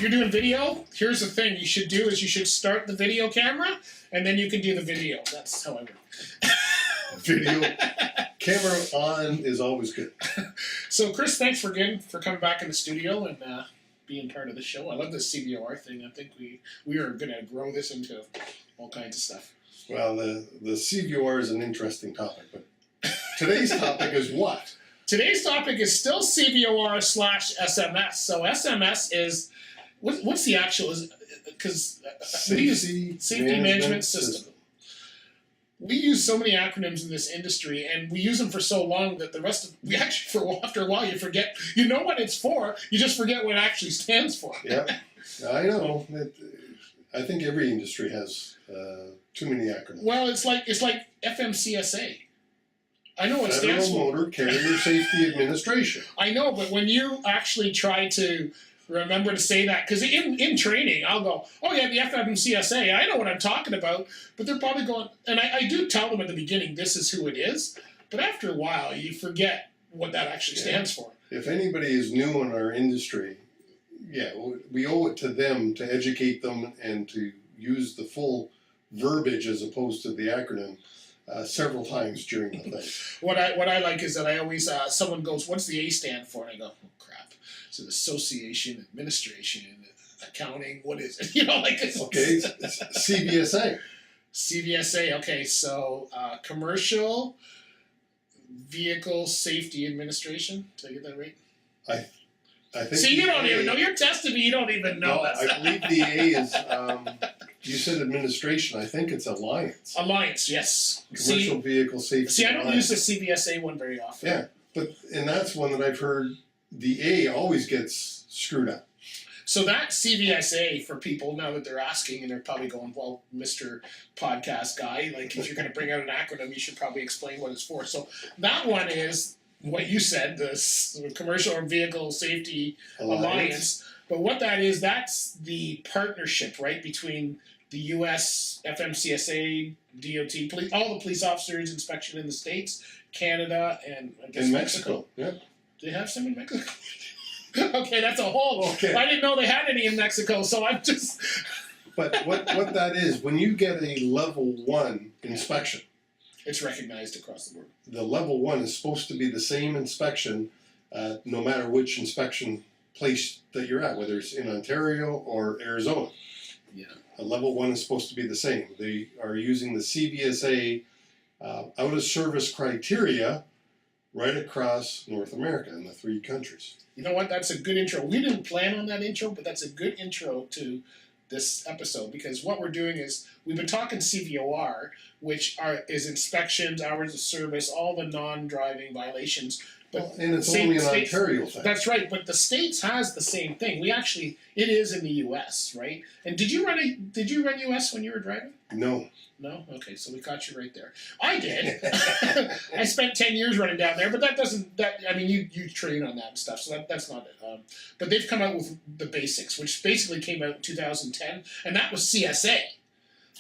if you're doing video, here's the thing you should do is you should start the video camera, and then you can do the video. That's how I work. Video camera on is always good. So, Chris, thanks for coming back in the studio and being part of the show. I love this C.V.O.R. thing. I think we are going to grow this into all kinds of stuff. Well, the C.V.O.R. is an interesting topic, but today's topic is what? Today's topic is still C.V.O.R/SMS. So SMS is, what's the actual, because we use Safety Management System. We use so many acronyms in this industry, and we use them for so long that the rest of, after a while you forget, you know what it's for, you just forget what it actually stands for. Yeah, I know. I think every industry has too many acronyms. Well, it's like FMCSA. I know what it stands for. Federal Motor Carrier Safety Administration. I know, but when you actually try to remember to say that, because in training, I'll go, oh yeah, the FMCSA, I know what I'm talking about, but they're probably going, and I do tell them at the beginning, this is who it is, but after a while, you forget what that actually stands for. If anybody is new in our industry, we owe it to them to educate them and to use the full verbiage as opposed to the acronym several times during the thing. What I like is that I always, someone goes, what's the A stand for? And I go, oh crap. So Association, Administration, Accounting, what is it? Okay, CVSA. CVSA, okay, so Commercial Vehicle Safety Administration. Did I get that right? I think. See, you don't even know. You're testing me. You don't even know. No, I believe the A is. You said administration. I think it's Alliance. Alliance, yes. Commercial Vehicle Safety. See, I don't Alliance. use the CVSA one very often. Yeah, and that's one that I've heard. The A always gets screwed up. So that CVSA for people now that they're asking and they're probably going, well, Mr. Podcast Guy, like if you're going to bring out an acronym, you should probably explain what it's for. So that one is what you said, the Commercial Vehicle Safety Alliance. But what that is, that's the partnership, right, between the U.S. FMCSA, DOT, police, all the police officers inspection in the States, Canada, and I guess Mexico. Yeah. Do they have some in Mexico? Okay, that's a whole. Okay. I didn't know they had any in Mexico, so I'm just. But what that is, when you get a level 1 inspection, it's recognized across the board. The level 1 is supposed to be the same inspection, no matter which inspection place that you're at, whether it's in Ontario or Arizona. Yeah. A level 1 is supposed to be the same. They are using the CVSA out of service criteria right across North America in the 3 countries. You know what? That's a good intro. We didn't plan on that intro, but that's a good intro to this episode, because what we're doing is we've been talking C.V.O.R., which is inspections, hours of service, all the non-driving violations. But and it's only an Ontario thing. That's right, but the States has the same thing. It is in the U.S., right? And did you run U.S. when you were driving? No. No? Okay, so we caught you right there. I did. I spent 10 years running down there, but you train on that and stuff, so that's not it. But they've come out with the basics, which basically came out in 2010, and that was CSA.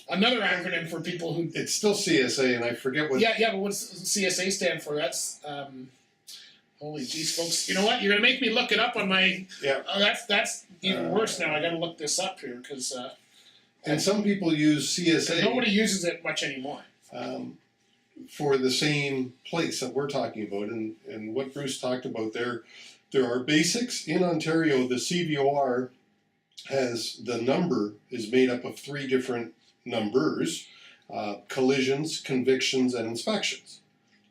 Another acronym for people who... It's still CSA, and I forget what... Yeah, but what's CSA stand for? That's... Holy jeez, folks! You know what? You're gonna make me look it up on my. Yeah. That's even worse now. I got to look this up here because. And some people use CSA. Nobody uses it much anymore. For the same place that we're talking about, and what Bruce talked about there are basics in Ontario. The C.V.O.R. has the number is made up of 3 different numbers: collisions, convictions, and inspections.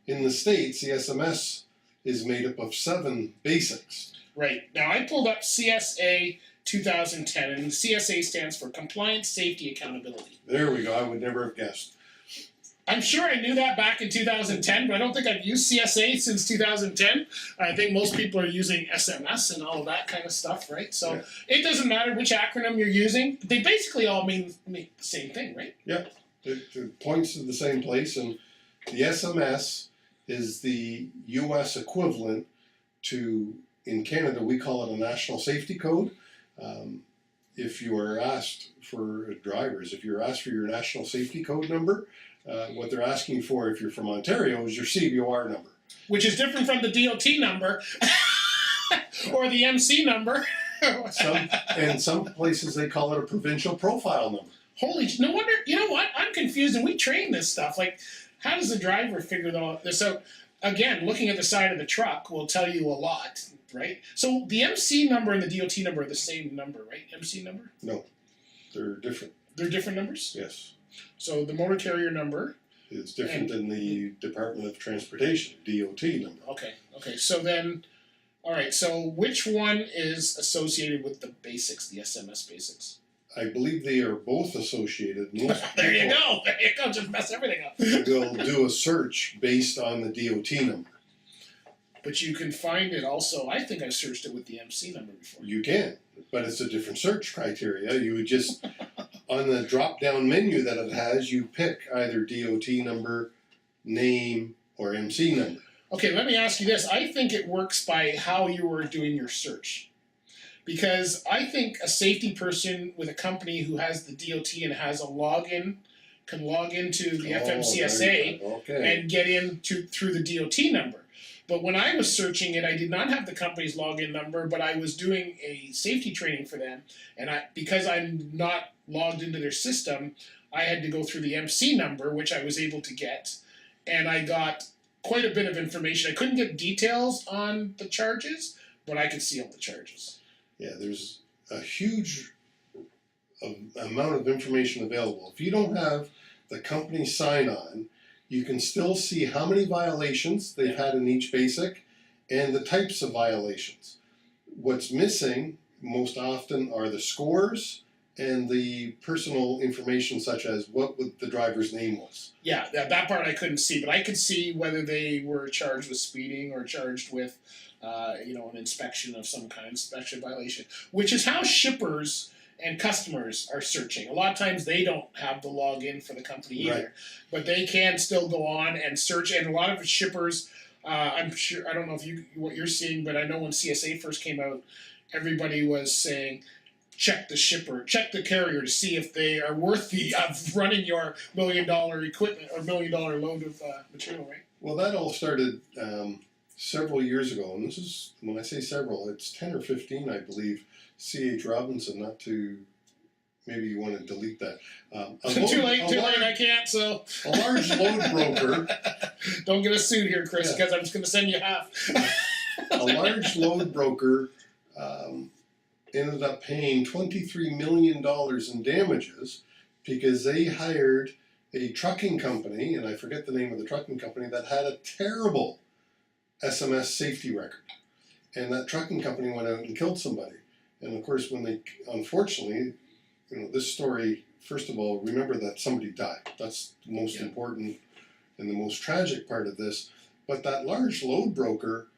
In the States, the SMS is made up of 7 basics. Right. Now, I pulled up CSA 2010, and CSA stands for Compliance, Safety, Accountability. There we go. I would never have guessed. I'm sure I knew that back in 2010, but I don't think I've used CSA since 2010. I think most people are using SMS and all of that kind of stuff, right? So It doesn't matter which acronym you're using. They basically all mean the same thing, right? Yeah. It points to the same place, and the SMS is the U.S. equivalent to, in Canada, we call it a national safety code. If you are asked for drivers, if you're asked for your national safety code number, what they're asking for, if you're from Ontario, is your C.V.O.R. number. Which is different from the DOT number or the MC number. Some places they call it a provincial profile number. Holy, no wonder. You know what? I'm confused, and we train this stuff. Like, how does the driver figure all this out? Again, looking at the side of the truck will tell you a lot, right? So the MC number and the DOT number are the same number, right? MC number? No, they're different. They're different numbers? Yes. So the motor carrier number. It's different than the Department of Transportation, DOT number. Okay. So then, all right. So which one is associated with the basics, the SMS basics? I believe they are both associated. Most There you go. Just mess everything up. They'll do a search based on the DOT number. But you can find it also. I think I searched it with the MC number before. You can, but it's a different search criteria. You would just, on the drop-down menu that it has, you pick either DOT number, name, or MC number. Okay, let me ask you this. I think it works by how you were doing your search. Because I think a safety person with a company who has the DOT and has a login can log into the FMCSA and get in through the DOT number. But when I was searching it, I did not have the company's login number, but I was doing a safety training for them. And because I'm not logged into their system, I had to go through the MC number, which I was able to get. And I got quite a bit of information. I couldn't get details on the charges, but I could see all the charges. Yeah, there's a huge amount of information available. If you don't have the company sign-on, you can still see how many violations they've had in each basic and the types of violations. What's missing most often are the scores and the personal information, such as what the driver's name was. Yeah, that part I couldn't see, but I could see whether they were charged with speeding or charged with an inspection of some kind, inspection violation, which is how shippers and customers are searching. A lot of times they don't have the login for the company either, Right. But they can still go on and search. And a lot of shippers, I'm sure, I don't know what you're seeing, but I know when CSA first came out, everybody was saying, check the carrier to see if they are worthy of running your $1 million equipment or $1 million load of material, right? Well, that all started several years ago, and this is, when I say several, it's 10 or 15, I believe. C.H. Robinson, not to, maybe you want to delete that. Too late, I can't, so. A large load broker. Don't get us sued here, Chris, because I'm just going to send you half. A large load broker ended up paying $23 million in damages because they hired a trucking company, and I forget the name of the trucking company, that had a terrible SMS safety record. And that trucking company went out and killed somebody. And of course, when they, unfortunately, this story, first of all, remember that somebody died. That's the most important and the most tragic part of this. But that large load broker,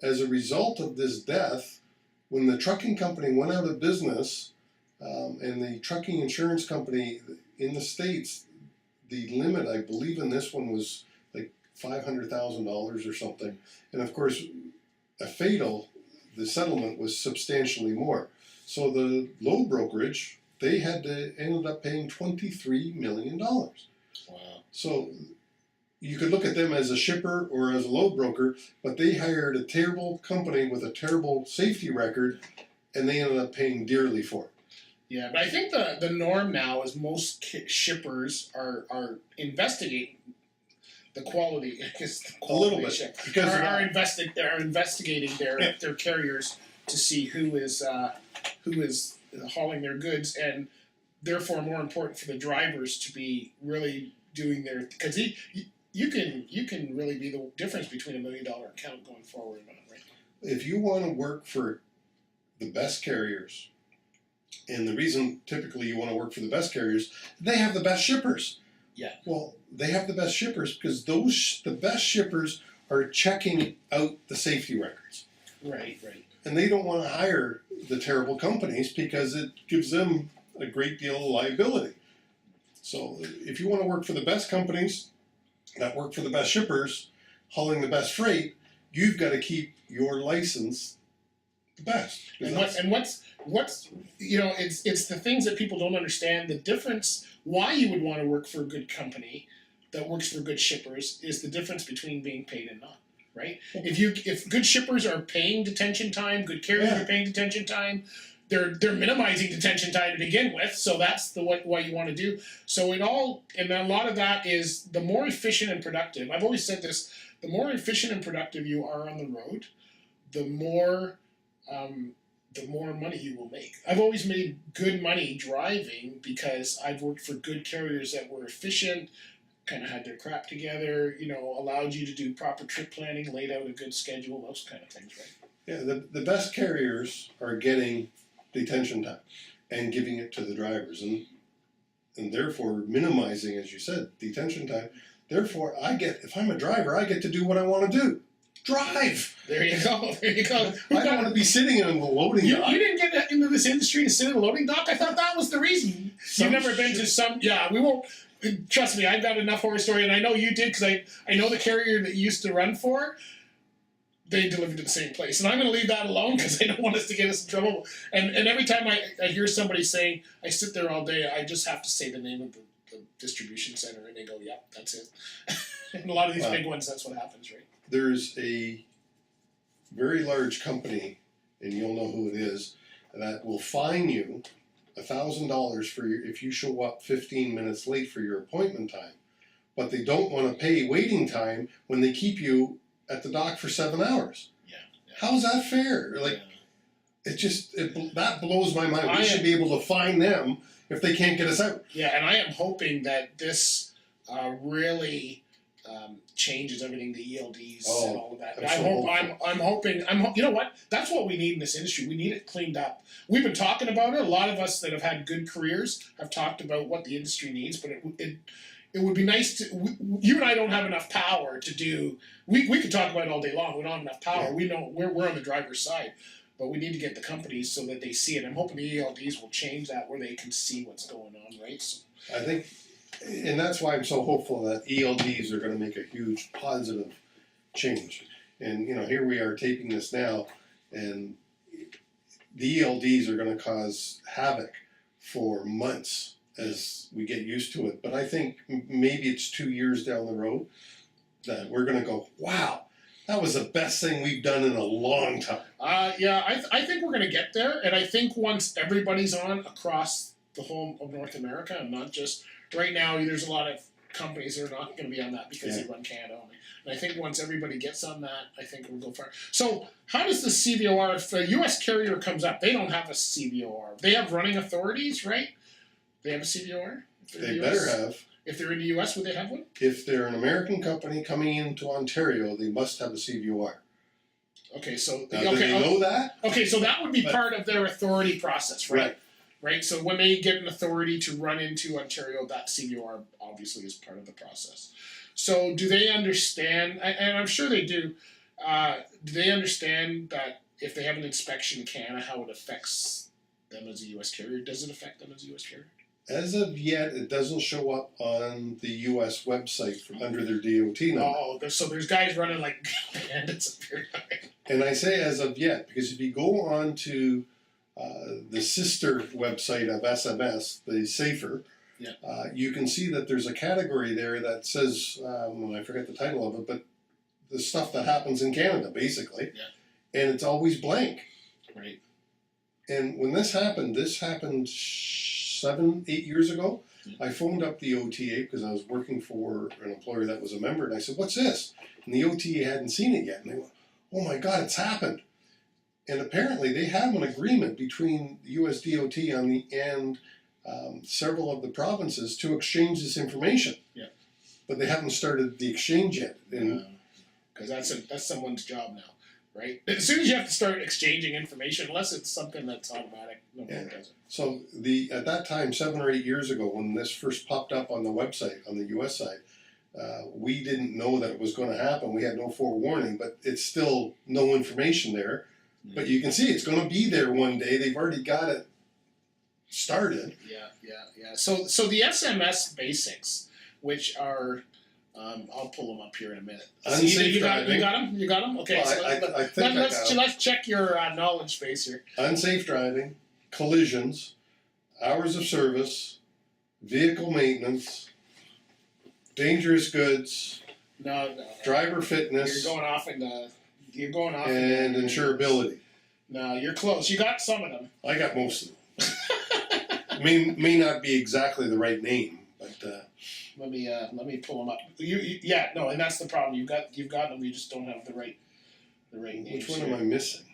as a result of this death, when the trucking company went out of business, and the trucking insurance company in the States, the limit, I believe in this one, was like $500,000 or something. And of course, the settlement was substantially more. So the load brokerage, they ended up paying $23 million. Wow. So you could look at them as a shipper or as a load broker, but they hired a terrible company with a terrible safety record, and they ended up paying dearly for it. Yeah, but I think the norm now is most shippers are investigating the quality. A little bit, because are investigating their carriers to see who is hauling their goods, and therefore more important for the drivers to be really doing their, because you can really be the difference between $1 million account going forward, right? If you want to work for the best carriers, and the reason typically you want to work for the best carriers, they have the best shippers. Yeah. Well, they have the best shippers because the best shippers are checking out the safety records. Right. And they don't want to hire the terrible companies because it gives them a great deal of liability. So if you want to work for the best companies that work for the best shippers, hauling the best freight, you've got to keep your license the best. What's it's the things that people don't understand. The difference, why you would want to work for a good company that works for good shippers, is the difference between being paid and not. right? If good shippers are paying detention time, good carriers Yeah. are paying detention time, they're minimizing detention time to begin with, so that's what you want to do. So and a lot of that is the more efficient and productive. I've always said this: the more efficient and productive you are on the road, the more money you will make. I've always made good money driving because I've worked for good carriers that were efficient, kind of had their crap together, allowed you to do proper trip planning, laid out a good schedule, those kind of things, right? Yeah, the best carriers are getting detention time and giving it to the drivers, and therefore minimizing, as you said, detention time. Therefore, if I'm a driver, I get to do what I want to do. Drive! There you go. There you go. I don't want to be sitting in a loading dock. You didn't get into this industry to sit in a loading dock? I thought that was the reason. You've never been to some... Yeah, we won't... Trust me, I've got enough horror story, and I know you did, because I know the carrier that you used to run for, they delivered to the same place. And I'm going to leave that alone, because I don't want us to get us in trouble. And every time I hear somebody saying, I sit there all day, I just have to say the name of the distribution center, and they go, yeah, that's it. And a lot of these big ones, that's what happens, right? There's a very large company, and you'll know who it is, that will fine you $1,000 if you show up 15 minutes late for your appointment time, but they don't want to pay waiting time when they keep you at the dock for 7 hours. Yeah. How's that fair? That blows my mind. We should be able to fine them if they can't get us out. Yeah, and I am hoping that this really changes everything, the ELDs and all of that. I'm hoping. You know what? That's what we need in this industry. We need it cleaned up. We've been talking about it. A lot of us that have had good careers have talked about what the industry needs, but it would be nice to. You and I don't have enough power to do. We could talk about it all day long. We don't have enough power. Yeah. We know we're on the driver's side, but we need to get the companies so that they see it. I'm hoping the ELDs will change that, where they can see what's going on, right? So, I think, and that's why I'm so hopeful that ELDs are going to make a huge positive change. And here we are taping this now, and the ELDs are going to cause havoc for months as we get used to it. But I think maybe it's 2 years down the road that we're going to go, wow, that was the best thing we've done in a long time. I think we're going to get there, and I think once everybody's on across the whole of North America, and not just right now, there's a lot of companies that are not going to be on that because they run Canada only. And I think once everybody gets on that, I think we'll go far. So how does the C.V.O.R. if a U.S. carrier comes up, they don't have a C.V.O.R. They have running authorities, right? They have a C.V.O.R. They better have. If they're in the U.S., would they have one? If they're an American company coming into Ontario, they must have a C.V.O.R. Okay, so Do they know that? Okay, so that would be part of their authority process, right? Right. So when they get an authority to run into Ontario, that C.V.O.R. obviously is part of the process. So do they understand? And I'm sure they do. Do they understand that if they have an inspection in Canada, how it affects them as a U.S. carrier? Does it affect them as a U.S. carrier? As of yet, it doesn't show up on the U.S. website under their DOT number. Oh, so there's guys running like bandits up here. And I say as of yet, because if you go on to the sister website of SMS, the SAFER, you can see that there's a category there that says, I forget the title of it, but the stuff that happens in Canada, basically. Yeah. And it's always blank. Right. And when this happened 7-8 years ago, I phoned up the OTA because I was working for an employer that was a member, and I said, what's this? And the OTA hadn't seen it yet. And they went, oh my God, it's happened. And apparently they have an agreement between the US DOT and several of the provinces to exchange this information. Yeah. But they haven't started the exchange yet. Because that's someone's job now, right? As soon as you have to start exchanging information, unless it's something that's automatic, nobody does it. So at that time, 7 or 8 years ago, when this first popped up on the website on the US side, we didn't know that it was going to happen. We had no forewarning, but it's still no information there. Mm-hmm. But you can see it's going to be there one day. They've already got it started. Yeah. So the SMS basics, which are, I'll pull them up here in a minute. Unsafe driving. You got them? Okay. Well, so let's check your knowledge base here. Unsafe driving, collisions, hours of service, vehicle maintenance, dangerous goods, No. driver fitness, You're going off and insurability. No, you're close. You got some of them. I got most of them. may not be exactly the right name, but let me pull them up. And that's the problem. You've got them. You just don't have the right names. which one am I missing?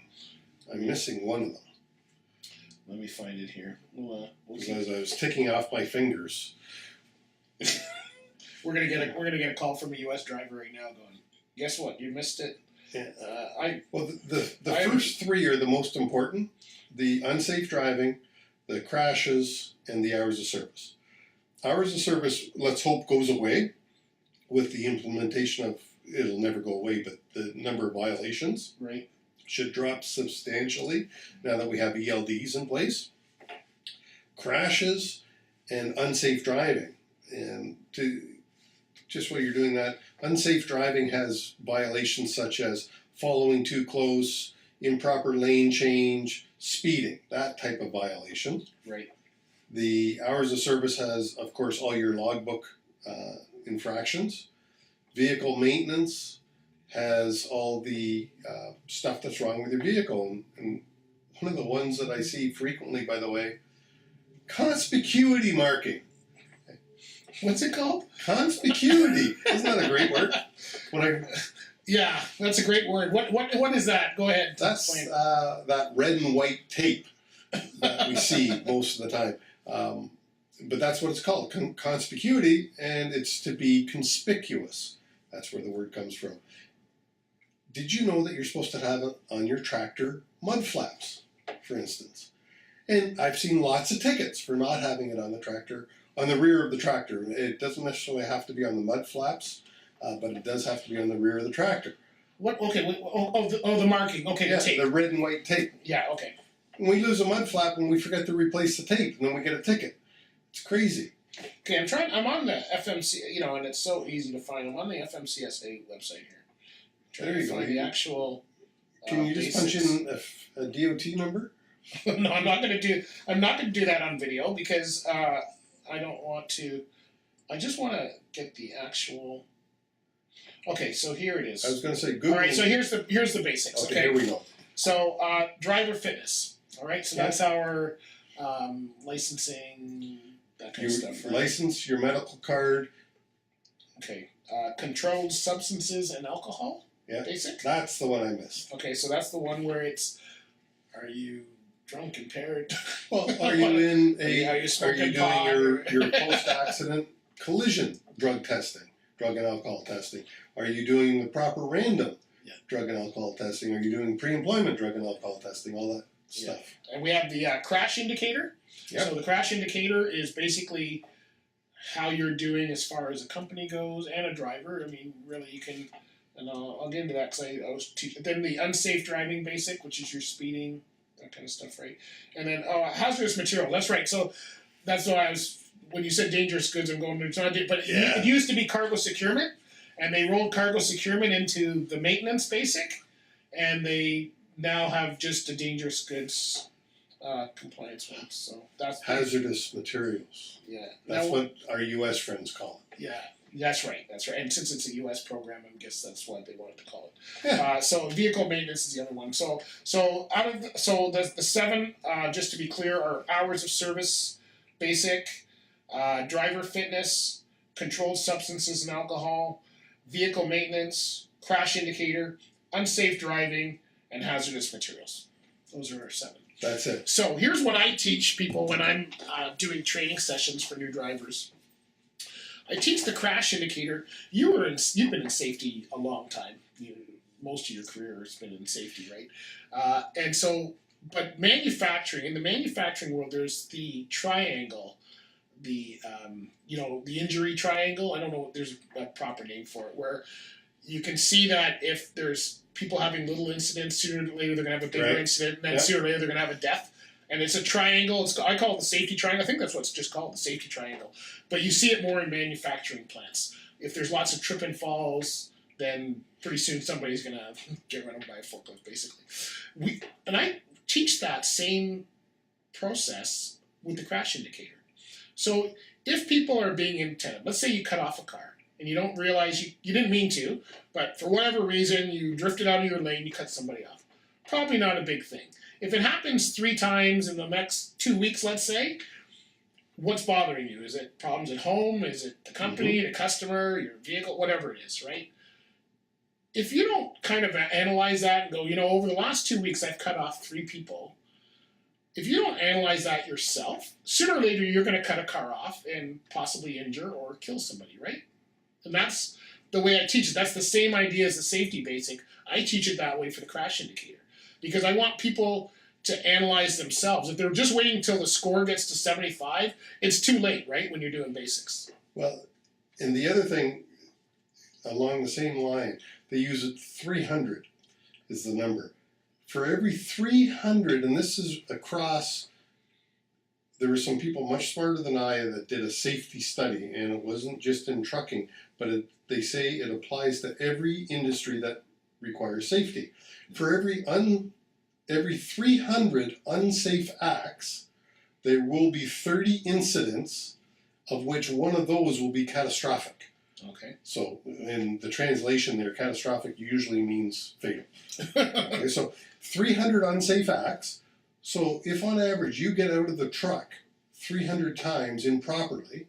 I'm missing one of them. Let me find it here. We'll As I was ticking off my fingers. we're gonna get a call from a U.S. driver right now going, guess what? You missed it. Yeah. The I first three are the most important: the unsafe driving, the crashes, and the hours of service. Hours of service, let's hope, goes away with the implementation of. It'll never go away, but the number of violations should drop substantially now that we have ELDs in place. Crashes and unsafe driving, and just while you're doing that, unsafe driving has violations such as following too close, improper lane change, speeding, that type of violation. Right. The hours of service has, of course, all your logbook infractions. Vehicle maintenance has all the stuff that's wrong with your vehicle. And one of the ones that I see frequently, by the way, conspicuity marking. What's it called? Conspicuity. Isn't that a great word? Yeah, that's a great word. What is that? Go ahead. That's that red and white tape that we see most of the time. But that's what it's called, conspicuity, and it's to be conspicuous. That's where the word comes from. Did you know that you're supposed to have on your tractor mud flaps, for instance? And I've seen lots of tickets for not having it on the tractor, on the rear of the tractor. It doesn't necessarily have to be on the mud flaps, but it does have to be on the rear of the tractor. What? Okay. The marking. Okay. Yeah, the tape. the red and white tape. Yeah. Okay. We lose a mud flap and we forget to replace the tape, and then we get a ticket. It's crazy. Okay, I'm on the FMC, and it's so easy to find. I'm on the FMCSA website here. There you go. Find the actual. Can you just punch in a DOT number? No, I'm not going to do that on video because I don't want to. I just want to get the actual. Okay, so here it is. I was going to say Google. All right, so here's the basics. Okay, here we go. So driver fitness. All right, so that's our licensing, that kind of stuff. Right? License, your medical card. Okay, controlled substances and alcohol. Yeah, basic. That's the one I missed. Okay, so that's the one where it's, are you drunk, impaired? Well, are you in are you doing your post-accident collision drug testing, drug and alcohol testing? Are you doing the proper random drug and alcohol testing? Are you doing pre-employment drug and alcohol testing? All that stuff. Yeah. And we have the crash indicator. Yep. So the crash indicator is basically how you're doing as far as a company goes and a driver. I mean, really, you can, and I'll get into that because I was teaching. Then the unsafe driving basic, which is your speeding, that kind of stuff, right? And then hazardous material. That's right. So that's why I was, when you said dangerous goods, I'm going, it's not, but it used to be cargo securement, and they rolled cargo securement into the maintenance basic, and they now have just a dangerous goods compliance one. So that's hazardous materials. Yeah, that's what our U.S. friends call it. Yeah, that's right. And since it's a U.S. program, I guess that's what they wanted to call it. Yeah. So vehicle maintenance is the other one. So the seven, just to be clear, are hours of service, basic, driver fitness, controlled substances and alcohol, vehicle maintenance, crash indicator, unsafe driving, and hazardous materials. Those are our seven. That's it. So here's what I teach people when I'm doing training sessions for new drivers. I teach the crash indicator. You've been in safety a long time. Most of your career has been in safety, right? But in the manufacturing world, there's the triangle, the injury triangle. I don't know. There's a proper name for it, where you can see that if there's people having little incidents, sooner or later they're going to have a bigger incident, and then sooner or later they're going to have a death. And it's a triangle. I call it the safety triangle. I think that's what it's just called, the safety triangle. But you see it more in manufacturing plants. If there's lots of trip and falls, then pretty soon somebody's going to get run over by a forklift, basically. And I teach that same process with the crash indicator. So if people are being inattentive, let's say you cut off a car, and you don't realize you didn't mean to, but for whatever reason you drifted out of your lane, you cut somebody off. Probably not a big thing. If it happens 3 times in the next 2 weeks, let's say, what's bothering you? Is it problems at home? Is it the company, the customer, your vehicle, whatever it is, right? If you don't kind of analyze that and go, over the last 2 weeks I've cut off 3 people, if you don't analyze that yourself, sooner or later you're going to cut a car off and possibly injure or kill somebody, right? And that's the way I teach it. That's the same idea as the safety basic. I teach it that way for the crash indicator because I want people to analyze themselves. If they're just waiting until the score gets to 75, it's too late, right, when you're doing basics. Well, and the other thing, along the same line, they use it 300 is the number. For every 300, and this is across, there were some people much smarter than I that did a safety study, and it wasn't just in trucking, but they say it applies to every industry that requires safety. For every 300 unsafe acts, there will be 30 incidents, of which one of those will be catastrophic. Okay. So, in the translation there, catastrophic usually means fatal. Okay, so 300 unsafe acts. So, if on average you get out of the truck 300 times improperly,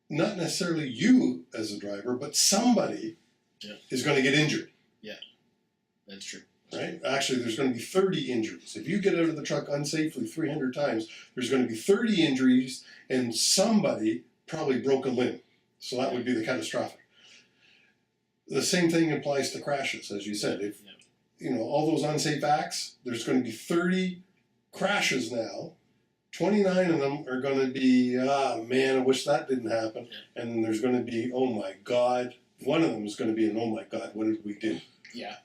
not necessarily you as a driver, but somebody is going to get injured. Yeah, that's true. Right? Actually, there's going to be 30 injuries. If you get out of the truck unsafely 300 times, there's going to be 30 injuries, and somebody probably broke a limb. So that would be the catastrophic. The same thing applies to crashes, as you said. If all those unsafe acts, there's going to be 30 crashes now. 29 of them are going to be, man, I wish that didn't happen. Yeah. And then there's going to be, oh my God. One of them is going to be an, oh my God, what did we do? Yeah.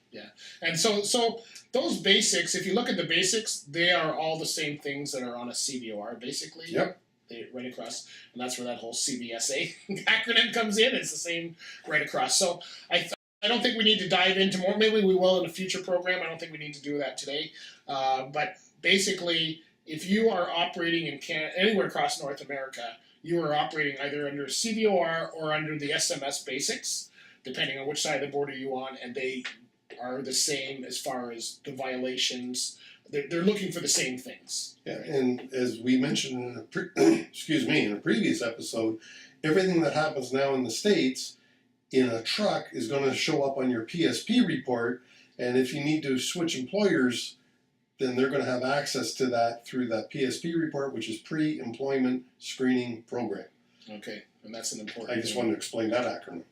And so those basics, if you look at the basics, they are all the same things that are on a C.V.O.R. basically. Yep. They right across, and that's where that whole CVSA acronym comes in. It's the same right across. So I don't think we need to dive into more. Maybe we will in a future program. I don't think we need to do that today. But basically, if you are operating in Canada, anywhere across North America, you are operating either under C.V.O.R. or under the SMS basics, depending on which side of the border you're on, and they are the same as far as the violations. They're looking for the same things. Yeah, and as we mentioned in a previous episode, everything that happens now in the States in a truck is going to show up on your PSP report, and if you need to switch employers, then they're going to have access to that through that PSP report, which is Pre-Employment Screening Program. Okay, and that's an important. I just wanted to explain that acronym.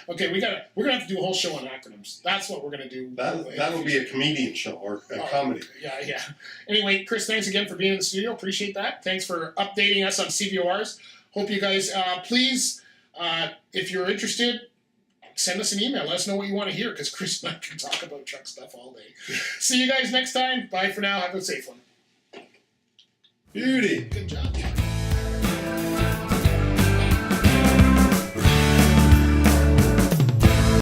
Okay, we're gonna have to do a whole show on acronyms. That's what we're gonna do. That'll be a comedian show or a comedy. Yeah. Anyway, Chris, thanks again for being in the studio. Appreciate that. Thanks for updating us on C.V.O.Rs. Hope you guys please, if you're interested, send us an email. Let us know what you want to hear, because Chris and I can talk about truck stuff all day. See you guys next time. Bye for now. Have a safe one. Beauty. Good job.